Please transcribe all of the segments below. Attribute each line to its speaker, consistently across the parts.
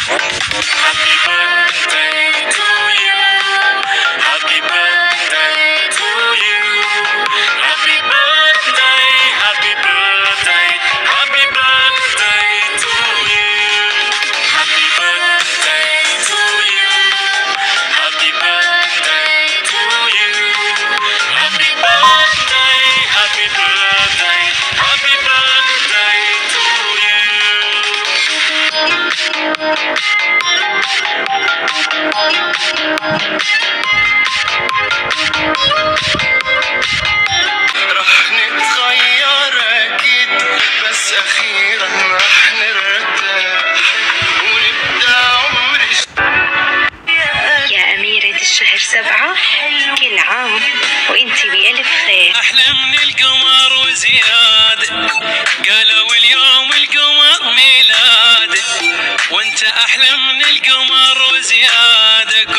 Speaker 1: Happy birthday to you. Happy birthday to you. Happy birthday, happy birthday, happy birthday to you. Happy birthday to you. Happy birthday to you. Happy birthday, happy birthday, happy birthday to you. رح نتغير أكيد بس أخيرا رح نرتاح ونبدأ عمر
Speaker 2: يا أميرة الشهر 7 كل عام وإنتي بألف خير.
Speaker 1: أحلى من القمر وزيادة، قالوا اليوم القمر ميلاد، وانت أحلى من القمر وزيادة.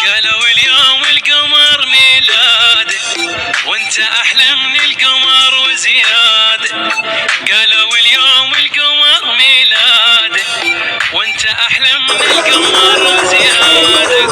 Speaker 1: قالوا اليوم القمر ميلاد، وانت أحلى من القمر وزيادة. قالوا اليوم القمر ميلاد، وانت أحلى من القمر وزيادة.